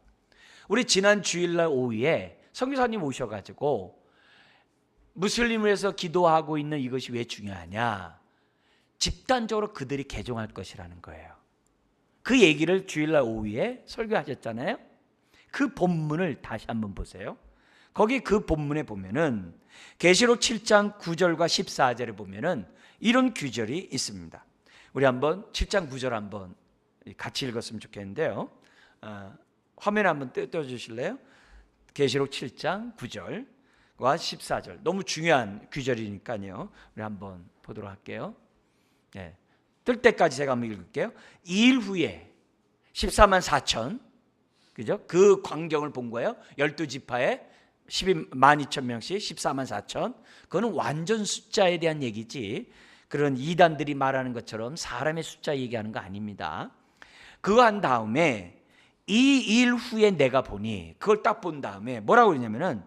우리 지난 주일날 오후에 선교사님 오셔가지고 무슬림을 해서 기도하고 있는 이것이 왜 중요하냐? 집단적으로 그들이 개종할 것이라는 거예요. 그 얘기를 주일날 오후에 설교하셨잖아요. 그 본문을 다시 한번 보세요. 거기 그 본문에 보면은 계시록 7장 9절과 14절에 보면은 이런 구절이 있습니다. 우리 한번 7장 9절 한번 같이 읽었으면 좋겠는데요. 화면에 한번 띄워주실래요? 계시록 7장 9절과 14절. 너무 중요한 구절이니까요. 우리 한번 보도록 할게요. 네. 뜰 때까지 제가 한번 읽을게요. 2일 후에 14만 4천, 그죠? 그 광경을 본 거예요. 12지파에 12만 2천 명씩 14만 4천. 그거는 완전 숫자에 대한 얘기지 그런 이단들이 말하는 것처럼 사람의 숫자 얘기하는 거 아닙니다. 그거 한 다음에 이 일 후에 내가 보니, 그걸 딱 본 다음에 뭐라고 그러냐면은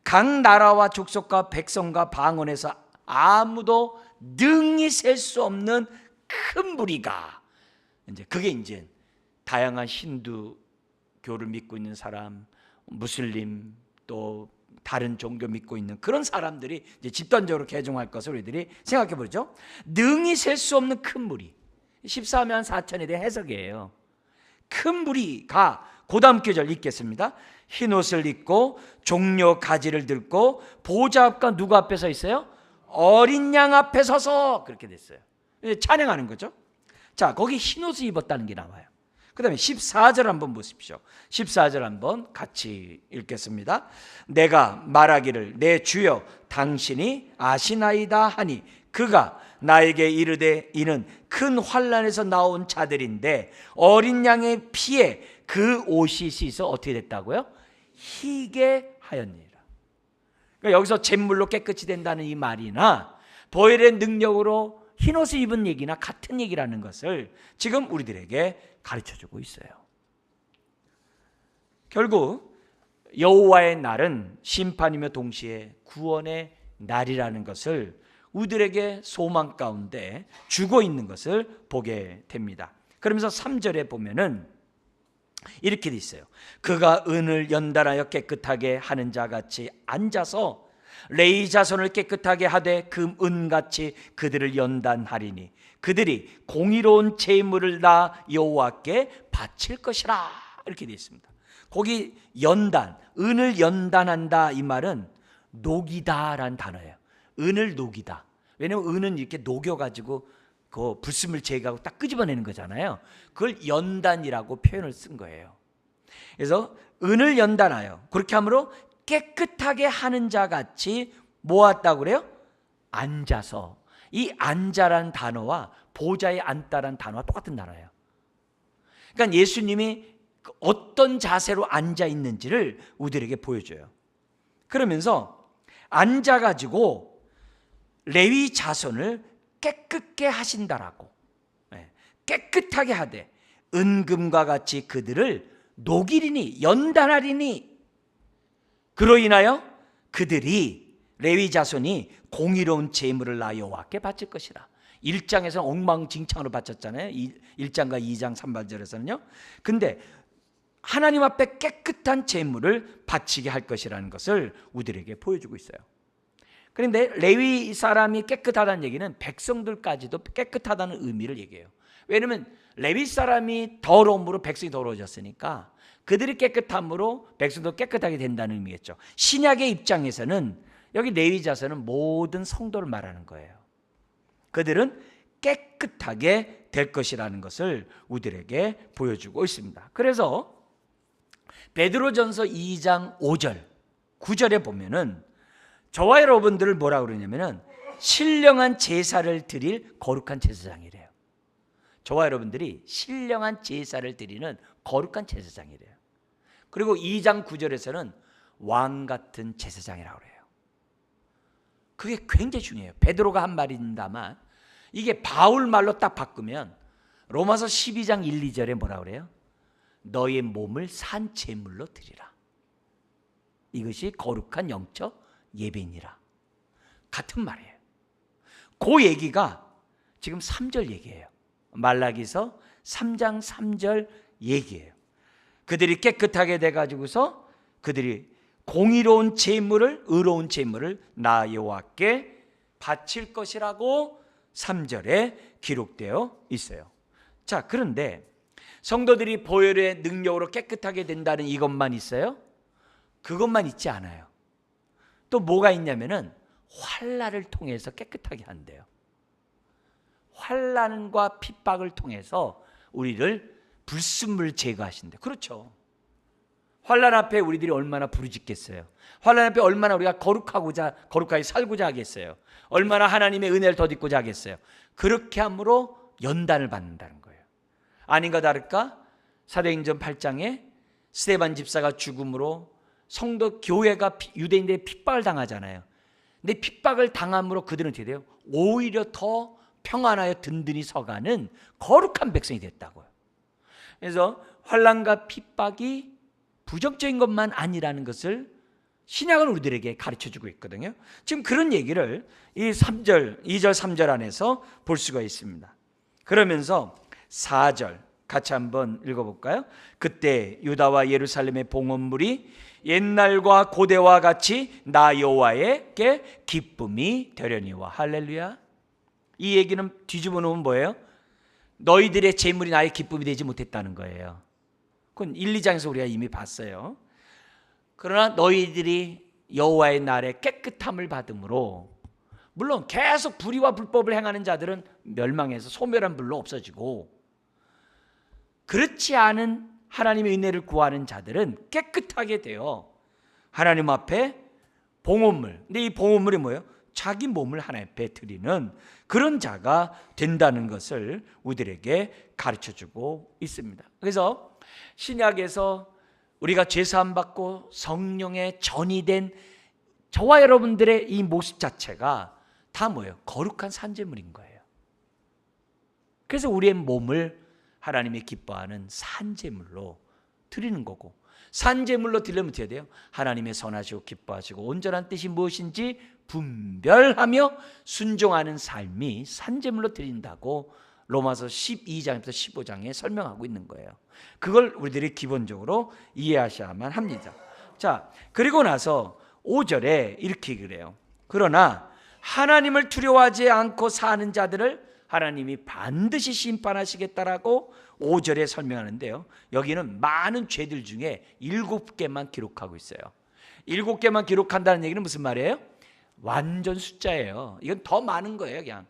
각 나라와 족속과 백성과 방언에서 아무도 능히 셀 수 없는 큰 무리가, 이제 그게 이제 다양한 힌두교를 믿고 있는 사람, 무슬림, 또 다른 종교 믿고 있는 그런 사람들이 이제 집단적으로 개종할 것을 우리들이 생각해 보죠. 능히 셀 수 없는 큰 무리, 14만 4천에 대한 해석이에요. 큰 무리가, 그 다음 구절 읽겠습니다. 흰 옷을 입고 종려 가지를 들고 보좌 앞과 누구 앞에 서 있어요? 어린 양 앞에 서서, 그렇게 됐어요. 찬양하는 거죠. 자, 거기 흰 옷을 입었다는 게 나와요. 그 다음에 14절 한번 보십시오. 14절 한번 같이 읽겠습니다. 내가 말하기를 내 주여 당신이 아시나이다 하니 그가 나에게 이르되 이는 큰 환난에서 나온 자들인데 어린 양의 피에 그 옷이 씻어 어떻게 됐다고요? 희게 하였느니라. 그러니까 여기서 잿물로 깨끗이 된다는 이 말이나 보혈의 능력으로 흰옷을 입은 얘기나 같은 얘기라는 것을 지금 우리들에게 가르쳐주고 있어요. 결국 여호와의 날은 심판이며 동시에 구원의 날이라는 것을 우리들에게 소망 가운데 주고 있는 것을 보게 됩니다. 그러면서 3절에 보면은 이렇게 돼 있어요. 그가 은을 연단하여 깨끗하게 하는 자같이 앉아서 레위 자손을 깨끗하게 하되 그 은같이 그들을 연단하리니 그들이 공의로운 제물을 나 여호와께 바칠 것이라. 이렇게 되어 있습니다. 거기 연단, 은을 연단한다 이 말은 녹이다라는 단어예요. 은을 녹이다. 왜냐하면 은은 이렇게 녹여가지고 그 불순물 제거하고 딱 끄집어내는 거잖아요. 그걸 연단이라고 표현을 쓴 거예요. 그래서 은을 연단하여 그렇게 함으로 깨끗하게 하는 자 같이 모았다고 그래요? 앉아서. 이 앉아란 단어와 보좌에 앉다란 단어와 똑같은 단어예요. 그러니까 예수님이 어떤 자세로 앉아 있는지를 우리들에게 보여줘요. 그러면서 앉아가지고 레위 자손을 깨끗게 하신다라고, 깨끗하게 하되 은금과 같이 그들을 녹이리니 연단하리니 그로 인하여 그들이 레위 자손이 공의로운 제물을 나 여호와께 바칠 것이라. 1장에서는 엉망진창으로 바쳤잖아요. 1장과 2장 3절에서는요. 근데 하나님 앞에 깨끗한 제물을 바치게 할 것이라는 것을 우리들에게 보여주고 있어요. 그런데 레위 사람이 깨끗하다는 얘기는 백성들까지도 깨끗하다는 의미를 얘기해요. 왜냐하면 레위 사람이 더러움으로 백성이 더러워졌으니까 그들이 깨끗함으로 백성도 깨끗하게 된다는 의미겠죠. 신약의 입장에서는 여기 레위 자손은 모든 성도를 말하는 거예요. 그들은 깨끗하게 될 것이라는 것을 우리들에게 보여주고 있습니다. 그래서 베드로전서 2장 5절 9절에 보면은 저와 여러분들을 뭐라 그러냐면은 신령한 제사를 드릴 거룩한 제사장이래요. 저와 여러분들이 신령한 제사를 드리는 거룩한 제사장이래요. 그리고 2장 9절에서는 왕 같은 제사장이라고 그래요. 그게 굉장히 중요해요. 베드로가 한 말입니다만 이게 바울 말로 딱 바꾸면 로마서 12장 1, 2절에 뭐라 그래요? 너의 몸을 산 제물로 드리라. 이것이 거룩한 영적 예배니라. 같은 말이에요. 그 얘기가 지금 3절 얘기예요. 말라기서 3장 3절 얘기예요. 그들이 깨끗하게 돼가지고서 그들이 공의로운 제물을, 의로운 제물을 나 여호와께 바칠 것이라고 3절에 기록되어 있어요. 자, 그런데 성도들이 보혈의 능력으로 깨끗하게 된다는 이것만 있어요? 그것만 있지 않아요. 또 뭐가 있냐면은 환난을 통해서 깨끗하게 한대요. 환난과 핍박을 통해서 우리를 불순물 제거하신대. 그렇죠. 환난 앞에 우리들이 얼마나 부르짖겠어요. 환난 앞에 얼마나 우리가 거룩하게 살고자 하겠어요. 얼마나 하나님의 은혜를 덧입고자 하겠어요. 그렇게 함으로 연단을 받는다는 거예요. 아닌가 다를까? 사도행전 8장에 스데반 집사가 죽음으로 성도 교회가 유대인들의 핍박을 당하잖아요. 근데 핍박을 당함으로 그들은 어떻게 돼요? 오히려 더 평안하여 든든히 서가는 거룩한 백성이 됐다고요. 그래서 환난과 핍박이 부정적인 것만 아니라는 것을 신약은 우리들에게 가르쳐주고 있거든요. 지금 그런 얘기를 이 3절, 2절, 3절 안에서 볼 수가 있습니다. 그러면서 4절 같이 한번 읽어볼까요? 그때 유다와 예루살렘의 봉헌물이 옛날과 고대와 같이 나 여호와에게 기쁨이 되려니와. 할렐루야. 이 얘기는 뒤집어 놓으면 뭐예요? 너희들의 재물이 나의 기쁨이 되지 못했다는 거예요. 그건 1, 2장에서 우리가 이미 봤어요. 그러나 너희들이 여호와의 날에 깨끗함을 받음으로, 물론 계속 불의와 불법을 행하는 자들은 멸망해서 소멸한 불로 없어지고, 그렇지 않은 하나님의 은혜를 구하는 자들은 깨끗하게 되어 하나님 앞에 봉헌물, 근데 이 봉헌물이 뭐예요? 자기 몸을 하나님 앞에 드리는 그런 자가 된다는 것을 우리들에게 가르쳐주고 있습니다. 그래서 신약에서 우리가 죄사함 받고 성령의 전이 된 저와 여러분들의 이 모습 자체가 다 뭐예요? 거룩한 산제물인 거예요. 그래서 우리의 몸을 하나님이 기뻐하는 산제물로 드리는 거고, 산제물로 드리려면 어떻게 돼요? 하나님의 선하시고 기뻐하시고 온전한 뜻이 무엇인지 분별하며 순종하는 삶이 산제물로 드린다고 로마서 12장부터 15장에 설명하고 있는 거예요. 그걸 우리들이 기본적으로 이해하셔야만 합니다. 자, 그리고 나서 5절에 이렇게 그래요. 그러나 하나님을 두려워하지 않고 사는 자들을 하나님이 반드시 심판하시겠다라고 5절에 설명하는데요. 여기는 많은 죄들 중에 7개만 기록하고 있어요. 7개만 기록한다는 얘기는 무슨 말이에요? 완전 숫자예요. 이건 더 많은 거예요. 그냥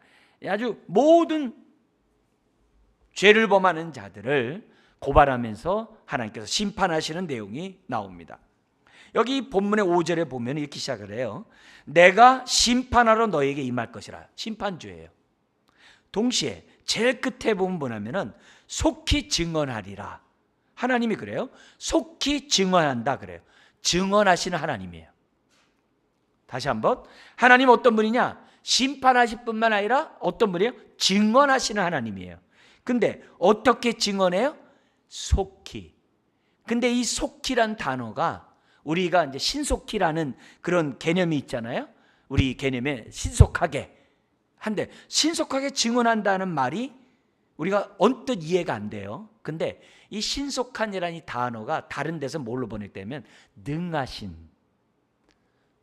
아주 모든 죄를 범하는 자들을 고발하면서 하나님께서 심판하시는 내용이 나옵니다. 여기 본문의 5절에 보면 이렇게 시작을 해요. 내가 심판하러 너에게 임할 것이라. 심판주예요. 동시에 제일 끝에 보면 뭐냐면은 속히 증언하리라. 하나님이 그래요. 속히 증언한다 그래요. 증언하시는 하나님이에요. 다시 한번, 하나님 어떤 분이냐? 심판하실 뿐만 아니라 어떤 분이에요? 증언하시는 하나님이에요. 근데 어떻게 증언해요? 속히. 근데 이 속히란 단어가 우리가 이제 신속히라는 그런 개념이 있잖아요. 우리 개념에 신속하게 한데, 신속하게 증언한다는 말이 우리가 언뜻 이해가 안 돼요. 근데 이 신속한이라는 이 단어가 다른 데서 뭘로 번역되면 능하신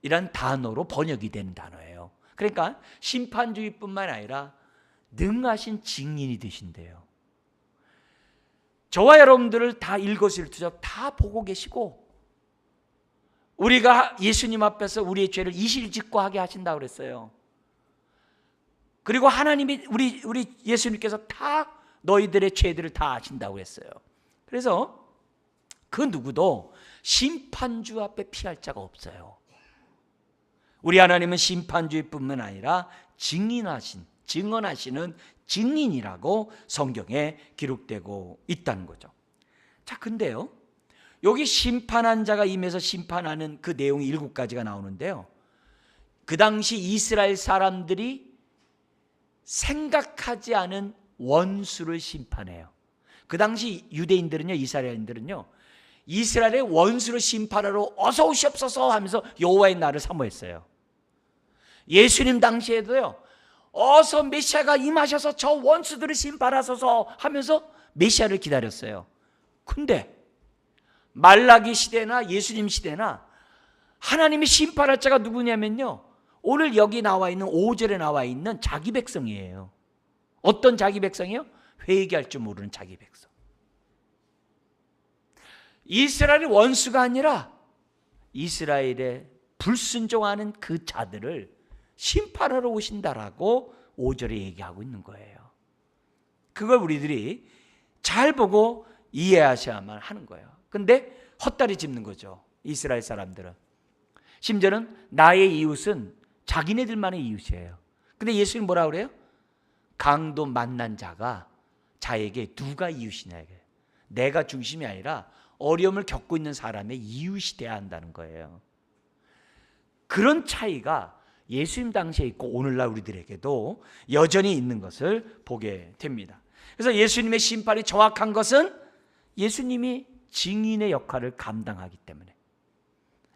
이란 단어로 번역이 되는 단어예요. 그러니까 심판주의뿐만 아니라 능하신 증인이 되신대요. 저와 여러분들을 다 일거수일투족 다 보고 계시고, 우리가 예수님 앞에서 우리의 죄를 이실직고하게 하신다고 그랬어요. 그리고 하나님이 우리 예수님께서 다 너희들의 죄들을 다 아신다고 했어요. 그래서 그 누구도 심판주 앞에 피할 자가 없어요. 우리 하나님은 심판주의뿐만 아니라 증언하시는 증인이라고 성경에 기록되고 있다는 거죠. 자, 근데요, 여기 심판한 자가 임해서 심판하는 그 내용이 7가지가 나오는데요, 그 당시 이스라엘 사람들이 생각하지 않은 원수를 심판해요. 그 당시 유대인들은요, 이스라엘인들은요, 이스라엘의 원수를 심판하러 어서 오시옵소서 하면서 여호와의 날을 사모했어요. 예수님 당시에도요, 어서 메시아가 임하셔서 저 원수들을 심판하소서 하면서 메시아를 기다렸어요. 근데 말라기 시대나 예수님 시대나 하나님이 심판할 자가 누구냐면요, 오늘 여기 나와 있는 5절에 나와 있는 자기 백성이에요. 어떤 자기 백성이요? 회개할 줄 모르는 자기 백성. 이스라엘의 원수가 아니라 이스라엘의 불순종하는 그 자들을 심판하러 오신다라고 5절에 얘기하고 있는 거예요. 그걸 우리들이 잘 보고 이해하셔야만 하는 거예요. 근데 헛다리 짚는 거죠, 이스라엘 사람들은. 심지어는 나의 이웃은 자기네들만의 이웃이에요. 근데 예수님 뭐라 그래요? 강도 만난 자가 자에게 누가 이웃이냐. 내가 중심이 아니라 어려움을 겪고 있는 사람의 이웃이 돼야 한다는 거예요. 그런 차이가 예수님 당시에 있고 오늘날 우리들에게도 여전히 있는 것을 보게 됩니다. 그래서 예수님의 심판이 정확한 것은 예수님이 증인의 역할을 감당하기 때문에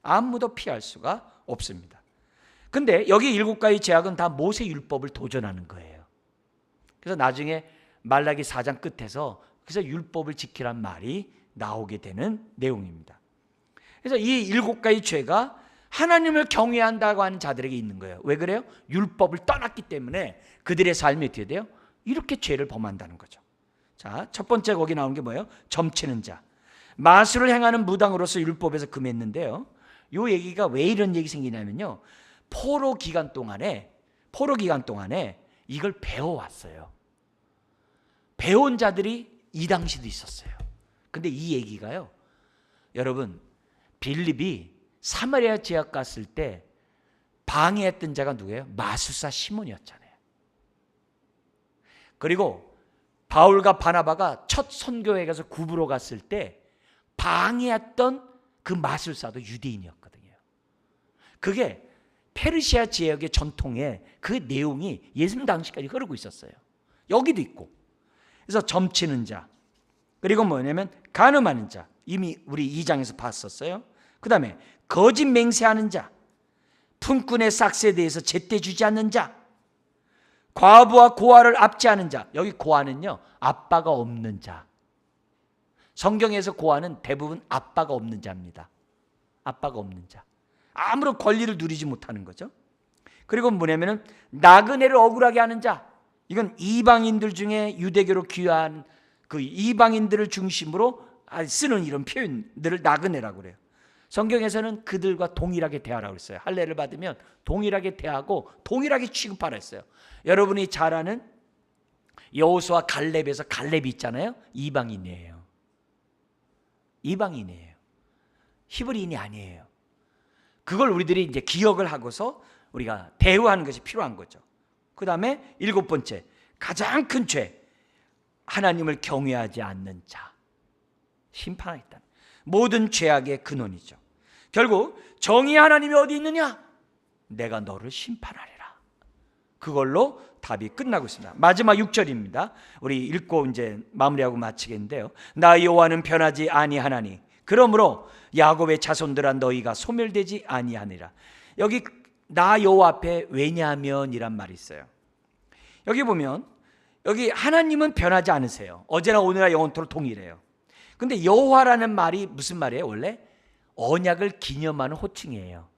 아무도 피할 수가 없습니다. 근데 여기 7가지 제약은 다 모세 율법을 도전하는 거예요. 그래서 나중에 말라기 4장 끝에서 그래서 율법을 지키란 말이 나오게 되는 내용입니다. 그래서 이 7가지 죄가 하나님을 경외한다고 하는 자들에게 있는 거예요. 왜 그래요? 율법을 떠났기 때문에 그들의 삶이 어떻게 돼요? 이렇게 죄를 범한다는 거죠. 자, 첫 번째 거기 나오는 게 뭐예요? 점치는 자. 마술을 행하는 무당으로서 율법에서 금했는데요, 이 얘기가 왜 이런 얘기 생기냐면요, 포로 기간 동안에 이걸 배워왔어요. 배운 자들이 이 당시도 있었어요. 근데 이 얘기가요, 여러분, 빌립이 사마리아 지역 갔을 때 방해했던 자가 누구예요? 마술사 시몬이었잖아요. 그리고 바울과 바나바가 첫 선교회 가서 구부로 갔을 때 방해했던 그 마술사도 유대인이었거든요. 그게 페르시아 지역의 전통에 그 내용이 예수님 당시까지 흐르고 있었어요. 여기도 있고. 그래서 점치는 자, 그리고 뭐냐면 간음하는 자, 이미 우리 2장에서 봤었어요. 그 다음에 거짓 맹세하는 자, 품꾼의 싹스에 대해서 제때 주지 않는 자, 과부와 고아를 압제하는 자. 여기 고아는요, 아빠가 없는 자. 성경에서 고아는 대부분 아빠가 없는 자입니다. 아빠가 없는 자, 아무런 권리를 누리지 못하는 거죠. 그리고 뭐냐면은 나그네를 억울하게 하는 자. 이건 이방인들 중에 유대교로 귀화한 그 이방인들을 중심으로 쓰는 이런 표현들을 나그네라고 그래요. 성경에서는 그들과 동일하게 대하라고 했어요. 할례를 받으면 동일하게 대하고 동일하게 취급하라 했어요. 여러분이 잘 아는 여호수아 갈렙에서 갈렙이 있잖아요. 이방인이에요. 이방인이에요. 히브리인이 아니에요. 그걸 우리들이 이제 기억을 하고서 우리가 대우하는 것이 필요한 거죠. 그 다음에 7번째, 가장 큰 죄, 하나님을 경외하지 않는 자. 심판하겠다. 모든 죄악의 근원이죠. 결국 정의 하나님이 어디 있느냐? 내가 너를 심판하리라. 그걸로 답이 끝나고 있습니다. 마지막 6절입니다. 우리 읽고 이제 마무리하고 마치겠는데요. 나 여호와는 변하지 아니하나니 그러므로 야곱의 자손들아 너희가 소멸되지 아니하니라. 여기 나 여호와 앞에 왜냐하면이란 말이 있어요. 여기 보면 여기 하나님은 변하지 않으세요. 어제나 오늘나 영원토록 동일해요. 근데 여호와라는 말이 무슨 말이에요? 원래 언약을 기념하는 호칭이에요.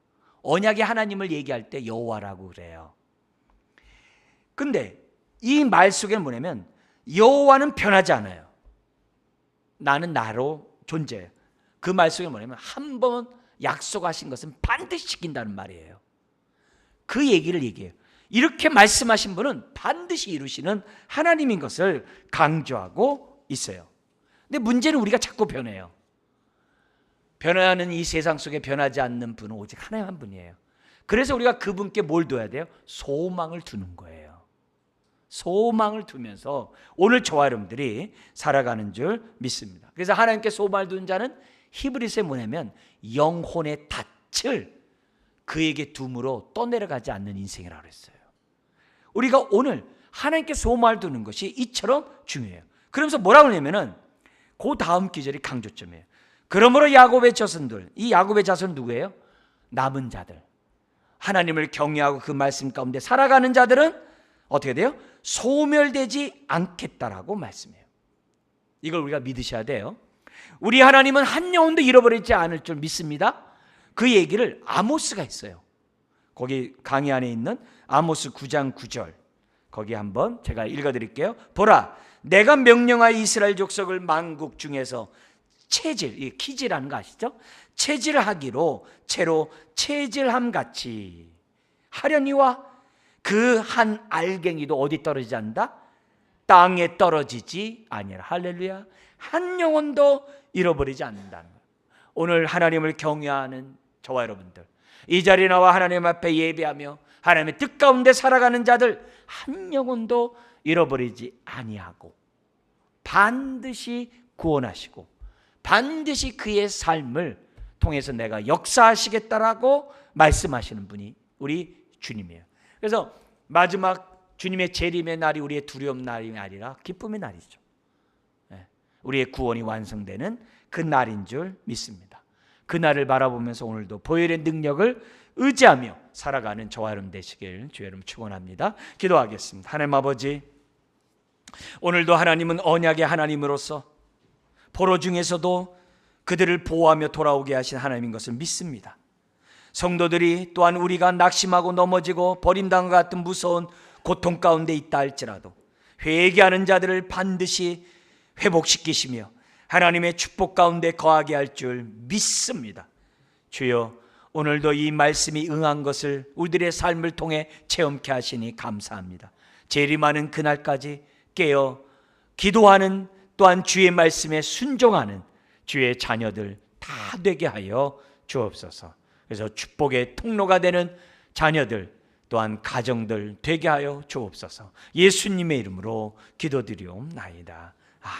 언약의 하나님을 얘기할 때 여호와라고 그래요. 근데 이 말 속에는 뭐냐면 여호와는 변하지 않아요. 나는 나로 존재해요. 그 말 속에 뭐냐면 한 번 약속하신 것은 반드시 지킨다는 말이에요. 그 얘기를 얘기해요. 이렇게 말씀하신 분은 반드시 이루시는 하나님인 것을 강조하고 있어요. 근데 문제는 우리가 자꾸 변해요. 변화하는 이 세상 속에 변하지 않는 분은 오직 하나님 한 분이에요. 그래서 우리가 그분께 뭘 둬야 돼요? 소망을 두는 거예요. 소망을 두면서 오늘 저와 여러분들이 살아가는 줄 믿습니다. 그래서 하나님께 소망을 두는 자는 히브리서에 뭐냐면 영혼의 닻을 그에게 둠으로 떠내려가지 않는 인생이라고 했어요. 우리가 오늘 하나님께 소망을 두는 것이 이처럼 중요해요. 그러면서 뭐라고 하냐면은 그 다음 기절이 강조점이에요. 그러므로 야곱의 자손들, 이 야곱의 자손은 누구예요? 남은 자들, 하나님을 경외하고 그 말씀 가운데 살아가는 자들은 어떻게 돼요? 소멸되지 않겠다라고 말씀해요. 이걸 우리가 믿으셔야 돼요. 우리 하나님은 한 영혼도 잃어버리지 않을 줄 믿습니다. 그 얘기를 아모스가 했어요. 거기 강의 안에 있는 아모스 9장 9절, 거기 한번 제가 읽어드릴게요. 보라, 내가 명령하여 이스라엘 족속을 만국 중에서 체질, 이 키질하는 거 아시죠? 체질하기로 채로 체질함같이 하려니와 그 한 알갱이도 어디 떨어지지 않는다? 땅에 떨어지지 아니라. 할렐루야. 한 영혼도 잃어버리지 않는다는 거예요. 오늘 하나님을 경외하는 저와 여러분들, 이 자리에 나와 하나님 앞에 예배하며 하나님의 뜻 가운데 살아가는 자들 한 영혼도 잃어버리지 아니하고 반드시 구원하시고 반드시 그의 삶을 통해서 내가 역사하시겠다라고 말씀하시는 분이 우리 주님이에요. 그래서 마지막 주님의 재림의 날이 우리의 두려움 날이 아니라 기쁨의 날이죠. 우리의 구원이 완성되는 그 날인 줄 믿습니다. 그 날을 바라보면서 오늘도 보혈의 능력을 의지하며 살아가는 저와 여러분 되시길 주의 이름으로 축원합니다. 기도하겠습니다. 하나님 아버지, 오늘도 하나님은 언약의 하나님으로서 포로 중에서도 그들을 보호하며 돌아오게 하신 하나님인 것을 믿습니다. 성도들이 또한 우리가 낙심하고 넘어지고 버림당한 것 같은 무서운 고통 가운데 있다 할지라도 회개하는 자들을 반드시 회복시키시며 하나님의 축복 가운데 거하게 할 줄 믿습니다. 주여, 오늘도 이 말씀이 응한 것을 우리들의 삶을 통해 체험케 하시니 감사합니다. 재림하는 그날까지 깨어 기도하는 또한 주의 말씀에 순종하는 주의 자녀들 다 되게 하여 주옵소서. 그래서 축복의 통로가 되는 자녀들 또한 가정들 되게 하여 주옵소서. 예수님의 이름으로 기도드리옵나이다.